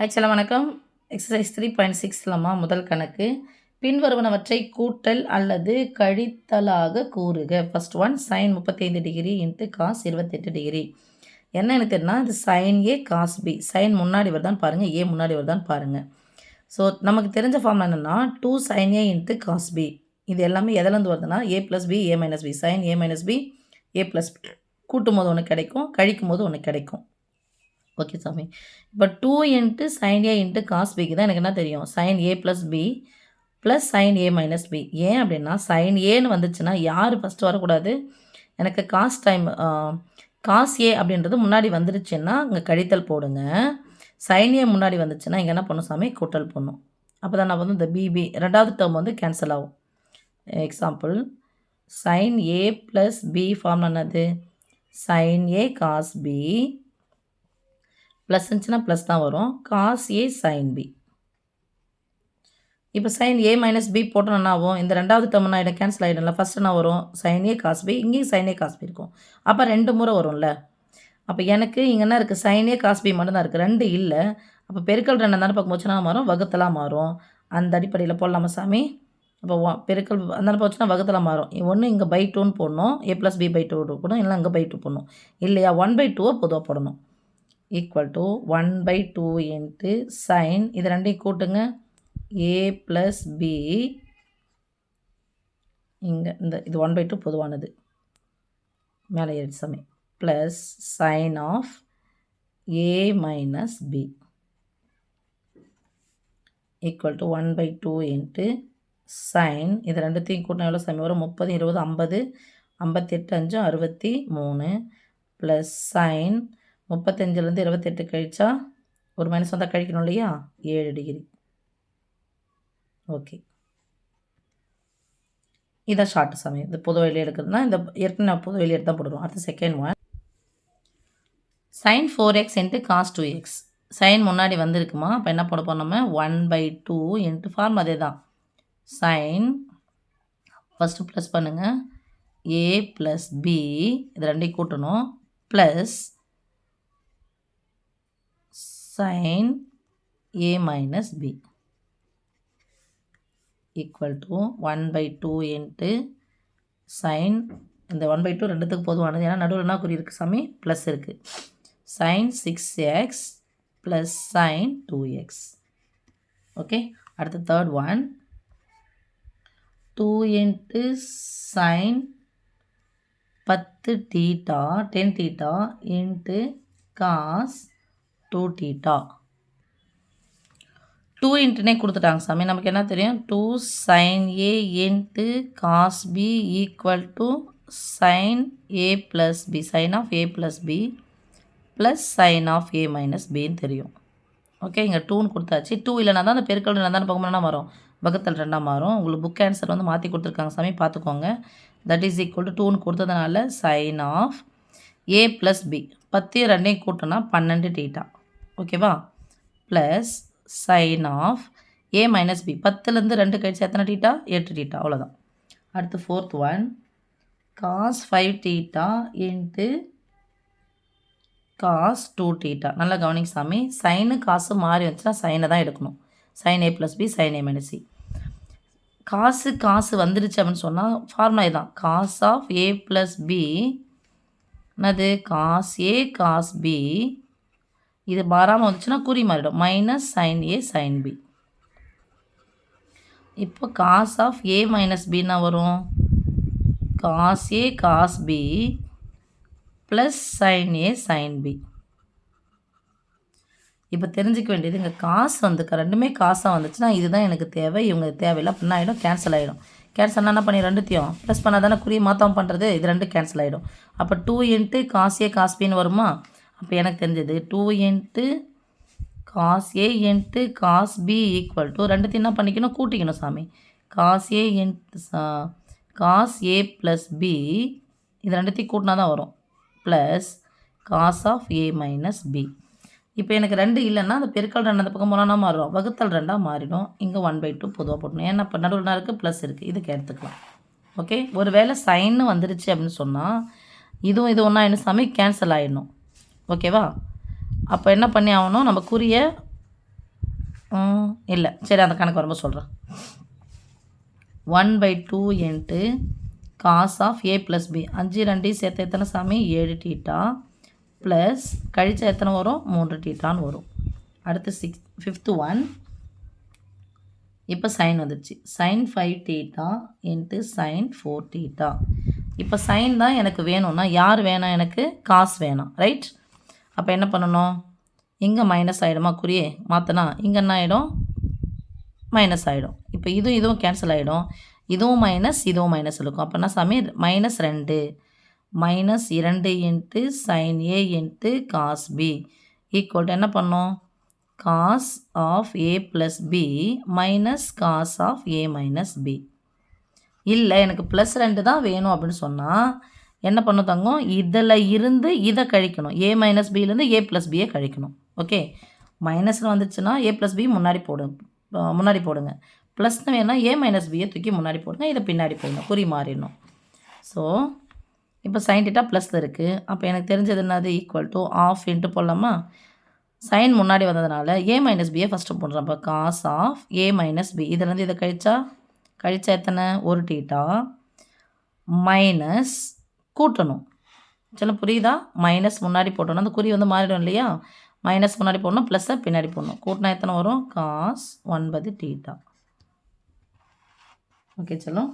ஆக்சுவலாக வணக்கம். எக்ஸசைஸ் 3.6லமா முதல் கணக்கு. பின்வருவனவற்றை கூட்டல் அல்லது கழித்தலாக கூறுக. First one sine 35 degree into cos 28 degree. என்ன எனக்கு தெரியும்னா இது sine A cos B. Sine முன்னாடி வருதான்னு பாருங்கள், ஏ முன்னாடி வருதான்னு பாருங்கள். ஸோ நமக்கு தெரிஞ்ச ஃபார்ம் என்னென்னா 2 sign A into cos B. இது எல்லாமே எதுலேருந்து வருதுன்னா ஏ plus B A minus B. Sine A minus B A plus B. கூட்டும் போது ஒன்று கிடைக்கும், கழிக்கும் போது ஒன்று கிடைக்கும். ஓகே சாமி. இப்போ 2 into sine A into cos பிக்கு தான் எனக்கு என்ன தெரியும், sign A plus B plus sine A minus B. ஏன் அப்படின்னா சைன் ஏன்னு வந்துச்சுன்னா யார் ஃபஸ்ட்டு வரக்கூடாது, எனக்கு காஸ் ஏ அப்படின்றது முன்னாடி வந்துருச்சுன்னா இங்கே கழித்தல் போடுங்க. சைன் ஏ முன்னாடி வந்துச்சுன்னா இங்கே என்ன பண்ணும் சாமி, கூட்டல் பண்ணும். அப்போ தான் நான் இந்த பிபி ரெண்டாவது டேர்ம் கேன்சல் ஆகும். Example sign A plus B form என்னது, sign A cos B plus இருந்துச்சுன்னா ப்ளஸ் தான் வரும், காஸ் ஏ சைன் பி. இப்போ சைன் ஏ மைனஸ் பி போட்டோம் என்ன ஆகும், இந்த ரெண்டாவது டேர்ம் ஆகிடும், கேன்சல் ஆகிடும்ல. ஃபஸ்ட் என்ன வரும், சைன் ஏ காஸ் பி, இங்கேயும் சைன் ஏ காஸ் பி இருக்கும். அப்போ 2 முறை வரும்ல. அப்போ எனக்கு இங்கே என்ன இருக்குது, சைன் ஏ காஸ் பி மட்டும்தான் இருக்குது, 2 இல்லை. அப்போ பெருக்கல் 2 தானே பக்கம் போச்சுன்னா மாறும், வகுத்தலாம் மாறும். அந்த அடிப்படையில் போடலாமா சாமி. அப்போ பெருக்கல் அந்த போச்சுன்னா வகுத்தலாம் மாறும். ஒன்று இங்கே பை 2ன்னு போடணும், ஏ ப்ளஸ் பி பை 2 போடணும், இல்லை இங்கே பை 2 போடணும், இல்லையா 1/2 பொதுவாக போடணும். ஈக்குவல் டு 1/2 இன்ட்டு சைன், இது ரெண்டையும் கூட்டுங்க, ஏ ப்ளஸ் பி, இங்கே இது 1/2 பொதுவானது மேலே ஏறி சமை, plus sine of A minus B equal to 1/2 into sine, இது ரெண்டுத்தையும் கூட்டினா எவ்வளோ சமை வரும், 30 20 50 58 5 63 ப்ளஸ் சைன் 35லேருந்து 28 கழிச்சா ஒரு மைனஸ் வந்தால் கழிக்கணும் இல்லையா, 7 டிகிரி. ஓகே, இதான் ஷார்ட் சமயம். இந்த பொது வெளியே எடுக்கிறதுனா இந்த ஏற்கனவே நான் பொது வெளியே எடுத்து தான் போடுறோம். அடுத்து second one sine 4x into cos 2x. Sine முன்னாடி வந்திருக்குமா, அப்போ என்ன போட போகிறோம் நம்ம 1/2 இன்ட்டு ஃபார்ம் அதே தான், சைன் ஃபஸ்ட்டு ப்ளஸ் பண்ணுங்கள், ஏ ப்ளஸ் பி இது ரெண்டையும் கூட்டணும், plus sin a minus b equal to 1/2 into sin, இந்த 1/2 ரெண்டுத்துக்கு பொதுவானது, ஏன்னா நடுவில் என்ன குறி இருக்குது சாமி, ப்ளஸ் இருக்குது, sin 6x plus sin 2x. Okay, அடுத்து third one 2 into sin 10 theta into cos 2 theta. 2 இன்ட்டுனே கொடுத்துட்டாங்க சாமி. நமக்கு என்ன தெரியும், 2 sin a இன்ட்டு cos B equal to sin a plus B, sine of A plus B plus sine of A minus பின்னு தெரியும். ஓகே, இங்கே 2ன்னு கொடுத்தாச்சு. 2 இல்லைனா தான் அந்த பெருக்கல் 2 தானே பார்க்கணும்னா மாறும், வகுத்தல் 2 மாறும். உங்களுக்கு புக் ஆன்சர் மாற்றி கொடுத்துருக்காங்க சாமி, பார்த்துக்கோங்க. தட் இஸ் ஈக்குவல் டு 2ன்னு கொடுத்ததுனால sine of A plus B 10 2 கூட்டினா 12 தீட்டா. ஓகேவா, plus sine of A minus B 10லேருந்து 2 கழிச்சு எத்தனை தீட்டா, 8 தீட்டா, அவ்வளோதான். அடுத்து fourth one cos 5 theta into cos 2 theta. நல்லா கவனிங்க சாமி, சைனு காசு மாறி வந்துச்சுன்னா சைனை தான் எடுக்கணும், sine A plus B sine A minus C. Cos வந்துருச்சு அப்படின்னு சொன்னால் ஃபார்முலா இதுதான், cos of A plus B என்னது, காஸ் ஏ காஸ் பி, இது மாறாமல் வந்துச்சுன்னா குறி மாறிடும், minus sine A sine B. இப்போ காஸ் ஆஃப் ஏ மைனஸ் பின்னா வரும், cos A cos B plus sine A sine B. இப்போ தெரிஞ்சிக்க வேண்டியது, இங்கே காசு ரெண்டுமே காசாக வந்துச்சுன்னா இதுதான் எனக்கு தேவை, இவங்க தேவையில்லை அப்படின்னா ஆகிடும், கேன்சல் ஆகிடும். கேன்சல்னா என்ன பண்ணி ரெண்டுத்தையும் ப்ளஸ் பண்ணால் தானே குறி மாற்றம் பண்ணுறது, இது 2 கேன்சல் ஆகிடும். அப்போ 2 இன்ட்டு காஸ் ஏ காஸ் பின்னு வருமா. அப்போ எனக்கு தெரிஞ்சது 2 into cos A into cos B equal to ரெண்டுத்தையும் என்ன பண்ணிக்கணும், கூட்டிக்கணும் சாமி, cos A into cos A plus B, இது ரெண்டுத்தையும் கூட்டினா தான் வரும், plus cos of A minus B. இப்போ எனக்கு 2 இல்லைன்னா அந்த பெருக்கல் 2 அந்த பக்கம் போனால் மாறும், வகுத்தல் 2 மாறிடும். இங்கே 1/2 பொதுவாக போடணும், ஏன்னா இப்போ நடுவில் இருக்குது ப்ளஸ் இருக்குது, இதுக்கு எடுத்துக்கலாம். ஓகே, ஒரு வேளை சைன்னு வந்துருச்சு அப்படின்னு சொன்னால் இதுவும் இது ஒன்றா என்ன சாமி கேன்சல் ஆகிடணும். ஓகேவா, அப்போ என்ன பண்ணி ஆகணும், நம்ம குறியை இல்லை, சரி அந்த கணக்கு வரும்போது சொல்கிறேன். 1/2 into cos of A plus B. 5 2 சேர்த்து எத்தனை சாமி? 7 தீட்டா ப்ளஸ் கழிச்சா எத்தனை வரும்? 3 தீட்டான்னு வரும். அடுத்து 5th ஒன். இப்போ சைன் வந்துடுச்சு. Sine 5 theta into sine 4 theta. இப்போ சைன் தான் எனக்கு வேணும்னா யார் வேணாம்? எனக்கு காசு வேணாம், ரைட்? அப்போ என்ன பண்ணணும்? இங்கே மைனஸ் ஆகிடுமா? குறியே மாற்றினா இங்கே என்ன ஆகிடும்? மைனஸ் ஆகிடும். இப்போ இதுவும் கேன்சல் ஆகிடும். இதுவும் மைனஸ் இதுவும் மைனஸ் இருக்கும். அப்போ என்ன சாமி? -2 -2 into sine A into cos B equal to என்ன பண்ணோம்? Cos of A plus B minus cos of A minus B. இல்லை எனக்கு +2 தான் வேணும் அப்படின்னு சொன்னால் என்ன பண்ணும் தங்கம்? இதில் இருந்து இதை கழிக்கணும். ஏ மைனஸ் பியிலேருந்து ஏ ப்ளஸ் பியை கழிக்கணும். ஓகே, மைனஸ்னு வந்துச்சுன்னா ஏ ப்ளஸ் பி முன்னாடி போடுங்க. ப்ளஸ்னு வேணால் ஏ மைனஸ் பியை தூக்கி முன்னாடி போடுங்க, இதை பின்னாடி போடுங்க, குறி மாறிடணும். ஸோ இப்போ சைன் தீட்டா ப்ளஸில் இருக்குது. அப்போ எனக்கு தெரிஞ்சது என்னது? ஈக்குவல் டு ஆஃப் இன்ட்டு போடலாமா? சைன் முன்னாடி வந்ததுனால ஏ மைனஸ் பியை ஃபஸ்ட்டு போடுறோம். அப்போ cos of A minus B. இதுலேருந்து இதை கழிச்சா எத்தனை? 1 தீட்டா மைனஸ் கூட்டணும். சொல்ல புரியுதா? மைனஸ் முன்னாடி போட்டோன்னா அந்த குறி வந்து மாறிடும் இல்லையா? மைனஸ் முன்னாடி போடணும், ப்ளஸ்ஸை பின்னாடி போடணும். கூட்டினா எத்தனை வரும்? Cos 9 theta. ஓகே, சொல்லும்.